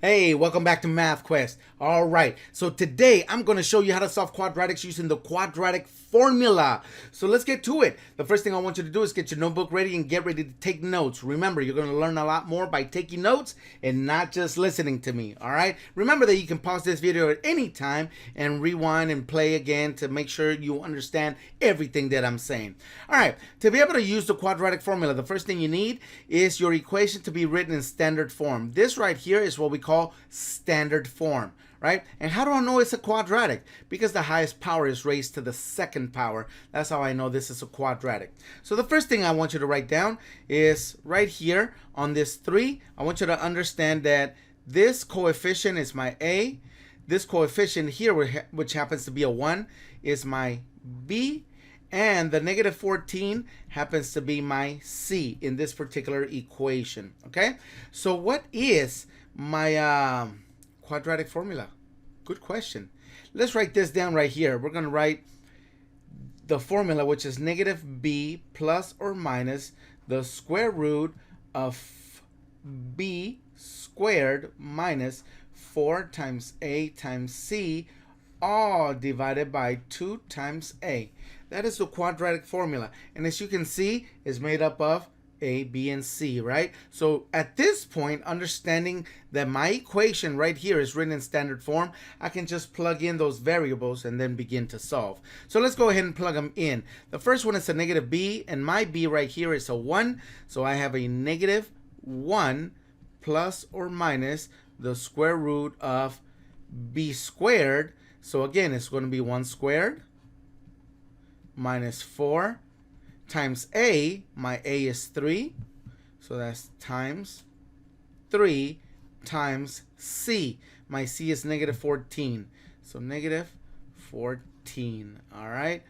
Hey, welcome back to Math Qwest. All right, so today I'm going to show you how to solve quadratics using the quadratic formula. So let's get to it. The first thing I want you to do is get your notebook ready and get ready to take notes. Remember, you're going to learn a lot more by taking notes and not just listening to me, all right? Remember that you can pause this video at any time and rewind and play again to make sure you understand everything that I'm saying. All right, to be able to use the quadratic formula, the first thing you need is your equation to be written in standard form. This right here is what we call standard form, right? And how do I know it's a quadratic? Because the highest power is raised to the second power. That's how I know this is a quadratic. So the first thing I want you to write down is right here on this 3. I want you to understand that this coefficient is my A. This coefficient here, which happens to be a 1, is my B. And the negative 14 happens to be my C in this particular equation. Okay, so what is my quadratic formula? Good question. Let's write this down right here. We're going to write the formula, which is negative b plus or minus the square root of b squared minus 4 times a times c, all divided by 2 times a. That is the quadratic formula. And as you can see, it's made up of A, B, and C, right? So at this point, understanding that my equation right here is written in standard form, I can just plug in those variables and then begin to solve. So let's go ahead and plug them in. The first one is a negative b, and my b right here is a 1. So I have a negative 1 plus or minus the square root of b squared. So again, it's going to be 1 squared minus 4 times a. My a is 3, so that's times 3 times c. My c is negative 14, so negative 14. All right,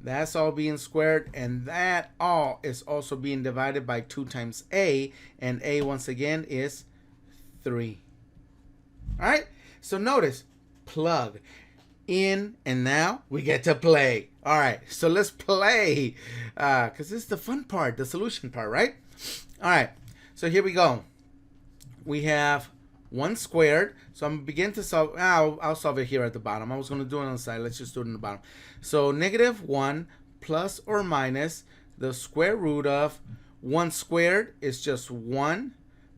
that's all being squared, and that all is also being divided by 2 times a, and a once again is 3. All right, so notice, plug in, and now we get to play. All right, so let's play, because this is the fun part, the solution part, right? All right, so here we go. We have 1 squared, so I'm going to begin to solve. I'll solve it here at the bottom. I was going to do it on the side. Let's just do it in the bottom. So negative 1 plus or minus the square root of 1 squared is just 1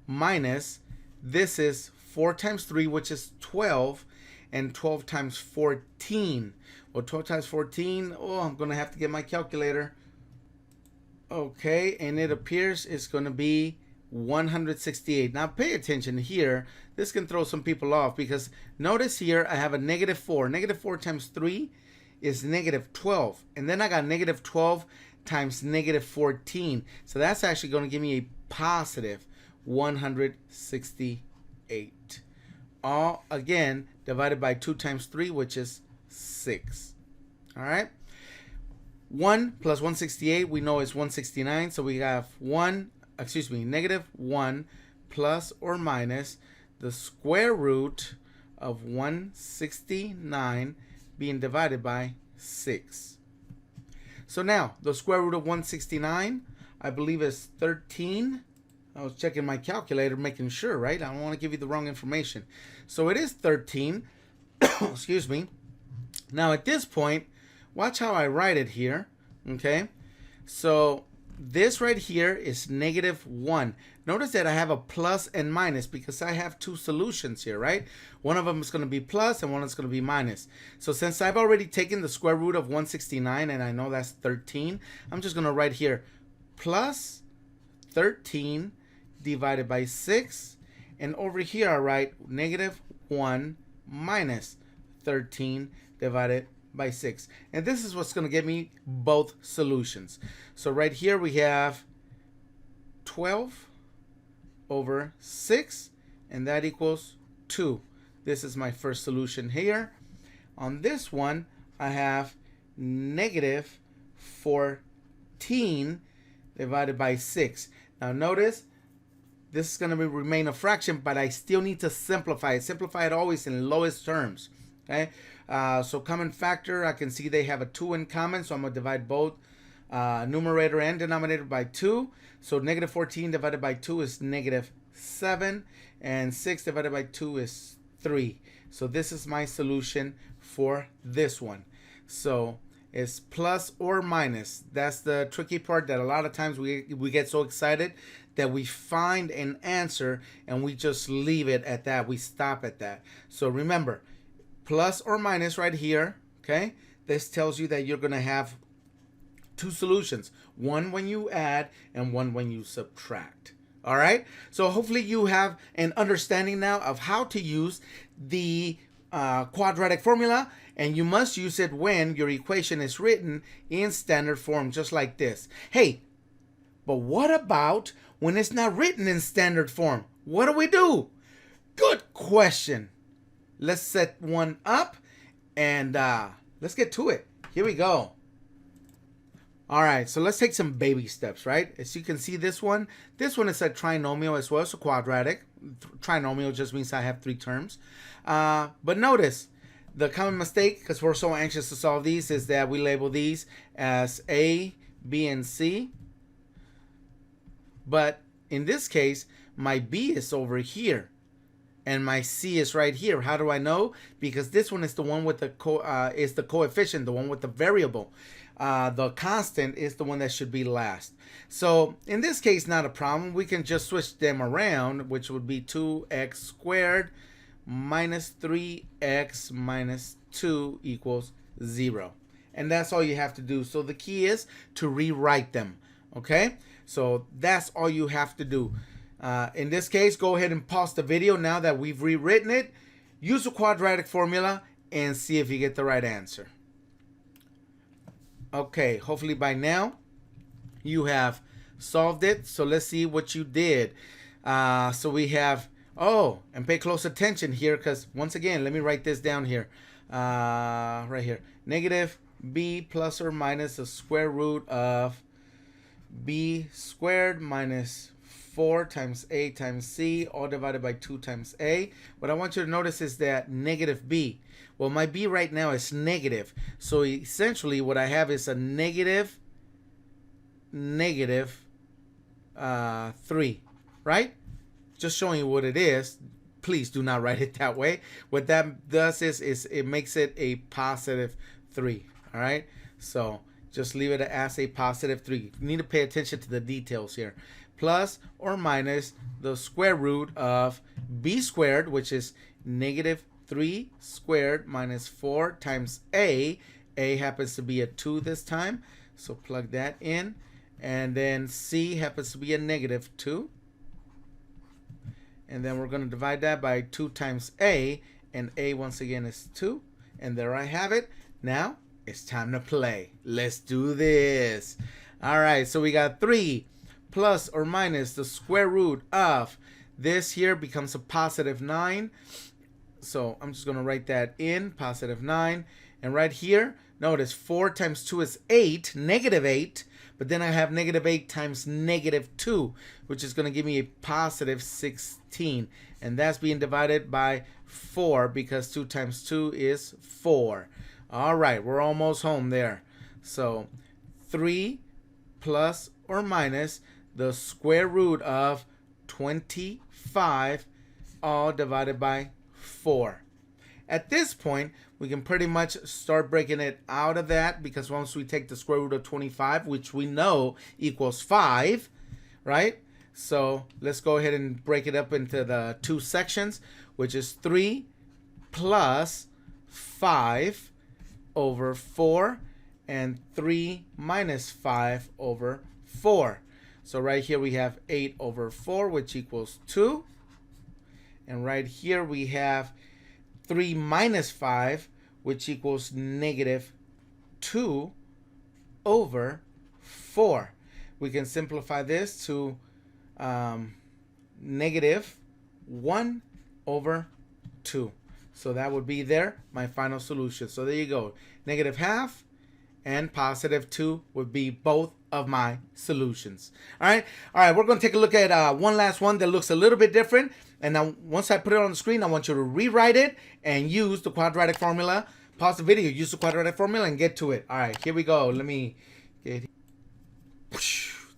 minus, this is 4 times 3, which is 12, and 12 times 14. Well, 12 times 14, I'm going to have to get my calculator. Okay, and it appears it's going to be 168. Now, pay attention here. This can throw some people off because notice here I have a negative 4. Negative 4 times 3 is negative 12. And then I got negative 12 times negative 14. So that's actually going to give me a positive 168. All again divided by 2 times 3, which is 6. All right, 1 plus 168 we know is 169, so we have negative 1 plus or minus the square root of 169 being divided by 6. So now the square root of 169, I believe, is 13. I was checking my calculator, making sure, right? I don't want to give you the wrong information. So it is 13. Excuse me. Now at this point, watch how I write it here. Okay. So this right here is negative 1. Notice that I have a plus and minus because I have 2 solutions here, right? One of them is going to be plus and one is going to be minus. So since I've already taken the square root of 169 and I know that's 13, I'm just going to write here plus 13 divided by 6, and over here I write negative 1 minus 13 divided by 6, and this is what's going to give me both solutions. So right here we have 12 over 6, and that equals 2. This is my first solution here. On this one I have negative 14 divided by 6. Now notice this is going to remain a fraction, but I still need to simplify it. Simplify it always in lowest terms. Okay, so common factor, I can see they have a 2 in common, so I'm going to divide both numerator and denominator by 2. So negative 14 divided by 2 is negative 7, and 6 divided by 2 is 3. So this is my solution for this one. So it's plus or minus. That's the tricky part, that a lot of times we get so excited that we find an answer and we just leave it at that. We stop at that. So remember, plus or minus right here, okay? This tells you that you're going to have two solutions. One when you add and one when you subtract. All right? So hopefully you have an understanding now of how to use the quadratic formula, and you must use it when your equation is written in standard form, just like this. Hey, but what about when it's not written in standard form? What do we do? Good question. Let's set one up and let's get to it. Here we go. All right, so let's take some baby steps, right? As you can see, this one is a trinomial as well. It's a quadratic. Trinomial just means I have three terms. But notice the common mistake, because we're so anxious to solve these, is that we label these as A, B, and C. But in this case, my B is over here and my C is right here. How do I know? Because this one is the one with the coefficient, the one with the variable. The constant is the one that should be last. So in this case, not a problem. We can just switch them around, which would be 2x squared minus 3x minus 2 equals 0. And that's all you have to do. So the key is to rewrite them. Okay? So that's all you have to do. In this case, go ahead and pause the video now that we've rewritten it. Use the quadratic formula and see if you get the right answer. Okay, hopefully by now you have solved it. So let's see what you did. So we have, and pay close attention here, because once again, let me write this down here. Right here. Negative b plus or minus the square root of b squared minus 4 times a times c, all divided by 2 times a. What I want you to notice is that negative b. Well, my b right now is negative. So essentially what I have is a negative 3, right? Just showing you what it is. Please do not write it that way. What that does is it makes it a positive 3, all right? So just leave it as a positive 3. You need to pay attention to the details here. Plus or minus the square root of b squared, which is negative 3 squared minus 4 times a. A happens to be a 2 this time, so plug that in. And then c happens to be a negative 2. And then we're going to divide that by 2 times a, and a once again is 2. And there I have it. Now it's time to play. Let's do this. All right, so we got 3 plus or minus the square root of this here becomes a positive 9. So I'm just going to write that in, positive 9. And right here, notice 4 times 2 is 8, negative 8. But then I have negative 8 times negative 2, which is going to give me a positive 16. And that's being divided by 4 because 2 times 2 is 4. All right, we're almost home there. So 3 plus or minus the square root of 25, all divided by 4. At this point, we can pretty much start breaking it out of that, because once we take the square root of 25, which we know equals 5, right? So let's go ahead and break it up into the two sections, which is 3 plus 5 over 4 and 3 minus 5 over 4. So right here we have 8 over 4, which equals 2. And right here we have 3 minus 5, which equals negative 2 over 4. We can simplify this to negative 1 over 2. So that would be my final solution. So there you go. Negative half and positive 2 would be both of my solutions. All right, we're going to take a look at one last one that looks a little bit different. And now once I put it on the screen, I want you to rewrite it and use the quadratic formula. Pause the video, use the quadratic formula, and get to it. All right, here we go. Let me get...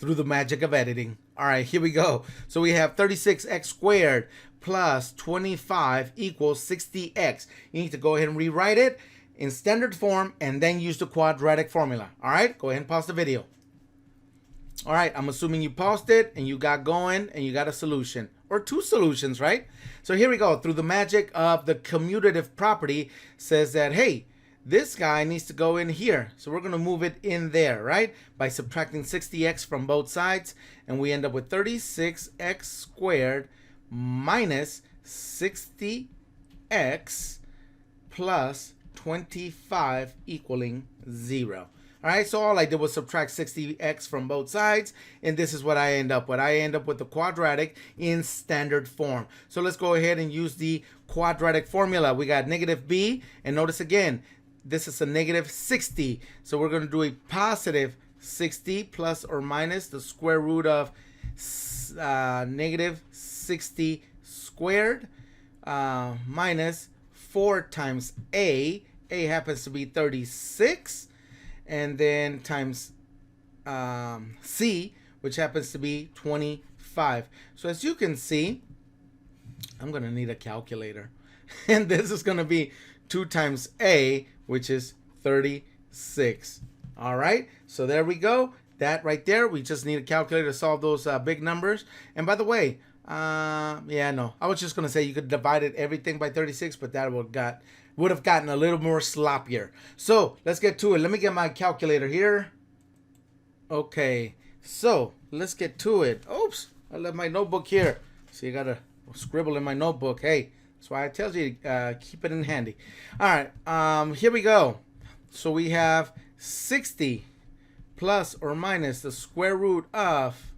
through the magic of editing. All right, here we go. So we have 36x squared plus 25 equals 60x. You need to go ahead and rewrite it in standard form and then use the quadratic formula. All right, go ahead and pause the video. All right, I'm assuming you paused it and you got going and you got a solution or two solutions, right? So here we go. Through the magic of the commutative property says that, hey, this guy needs to go in here. So we're going to move it in there, right? By subtracting 60x from both sides. And we end up with 36x squared minus 60x plus 25 equaling 0. All right, so all I did was subtract 60x from both sides, and this is what I end up with. I end up with the quadratic in standard form. So let's go ahead and use the quadratic formula. We got negative b, and notice again, this is a negative 60. So we're going to do a positive 60 plus or minus the square root of negative 60 squared minus 4 times a. A happens to be 36. And then times c, which happens to be 25. So as you can see, I'm going to need a calculator. And this is going to be 2 times a, which is 36. All right, so there we go. That right there, we just need a calculator to solve those big numbers. And by the way, yeah, no, I was just going to say you could divide it everything by 36, but that would have gotten a little more sloppier. So let's get to it. Let me get my calculator here. Okay, so let's get to it. Oops, I left my notebook here. So you gotta scribble in my notebook. Hey, that's why I tell you keep it in handy. All right, here we go. So we have 60 plus or minus the square root of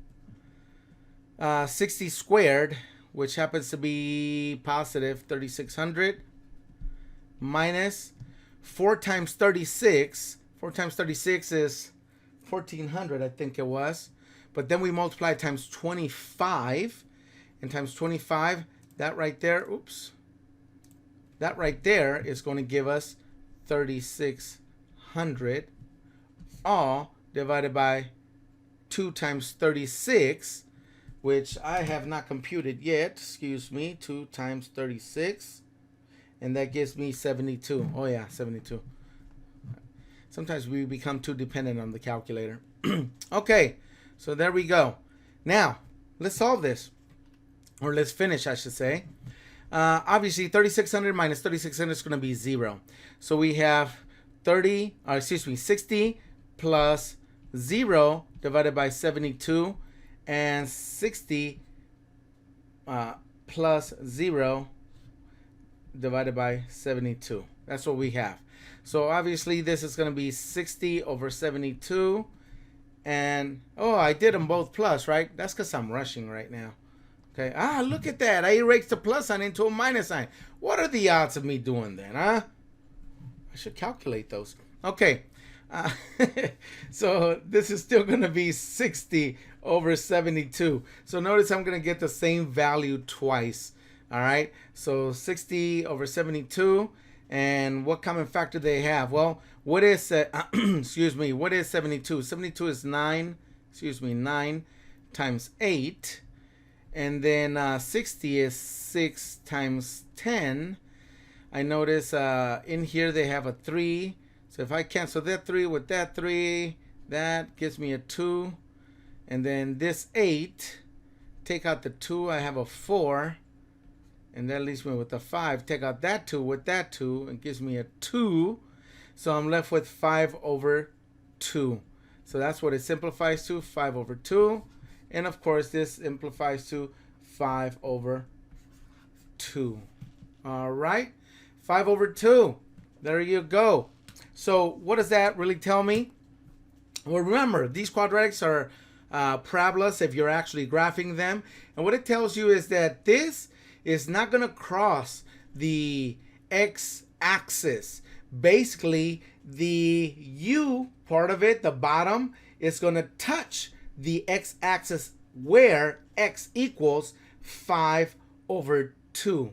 60 squared, which happens to be positive 3600. Minus 4 times 36. 4 times 36 is 1400, I think it was. But then we multiply times 25. And times 25, that right there, oops. That right there is going to give us 3600. All divided by 2 times 36, which I have not computed yet. Excuse me, 2 times 36. And that gives me 72. Oh yeah, 72. Sometimes we become too dependent on the calculator. Okay, so there we go. Now, let's solve this. Or let's finish, I should say. Obviously, 3600 minus 3600 is going to be 0. So we have 60 plus 0 divided by 72. And 60 plus 0 divided by 72. That's what we have. So obviously this is going to be 60 over 72. And oh, I did them both plus, right? That's because I'm rushing right now. Okay. Ah, look at that. I erased the plus sign into a minus sign. What are the odds of me doing that, huh? I should calculate those. Okay. So this is still going to be 60 over 72. So notice I'm going to get the same value twice. All right, so 60 over 72, and what common factor they have? Well, what is excuse me, what is 72? 72 is 9 times 8, and then 60 is 6 times 10. I notice in here they have a 3, so if I cancel that 3 with that 3, that gives me a 2, and then this 8, take out the 2, I have a 4. And that leaves me with a 5. Take out that 2 with that 2. It gives me a 2. So I'm left with 5 over 2. So that's what it simplifies to, 5 over 2. And of course, this simplifies to 5 over 2. All right. 5 over 2. There you go. So what does that really tell me? Well, remember, these quadratics are parabolas if you're actually graphing them. And what it tells you is that this is not going to cross the x-axis. Basically, the u part of it, the bottom, is going to touch the x-axis where x equals 5 over 2.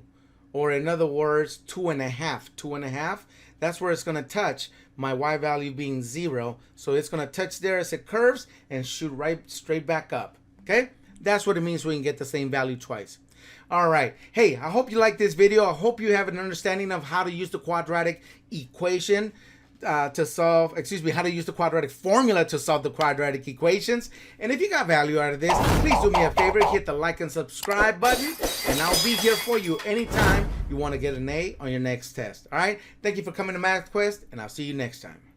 Or in other words, 2.5. 2.5, that's where it's going to touch. my y value being 0. So it's going to touch there as it curves and shoot right straight back up. Okay? That's what it means when you get the same value twice. All right. Hey, I hope you like this video. I hope you have an understanding of how to use the quadratic equation to solve, how to use the quadratic formula to solve the quadratic equations. And if you got value out of this, please do me a favor, hit the like and subscribe button, and I'll be here for you anytime you want to get an A on your next test. All right. Thank you for coming to Math Qwest, and I'll see you next time.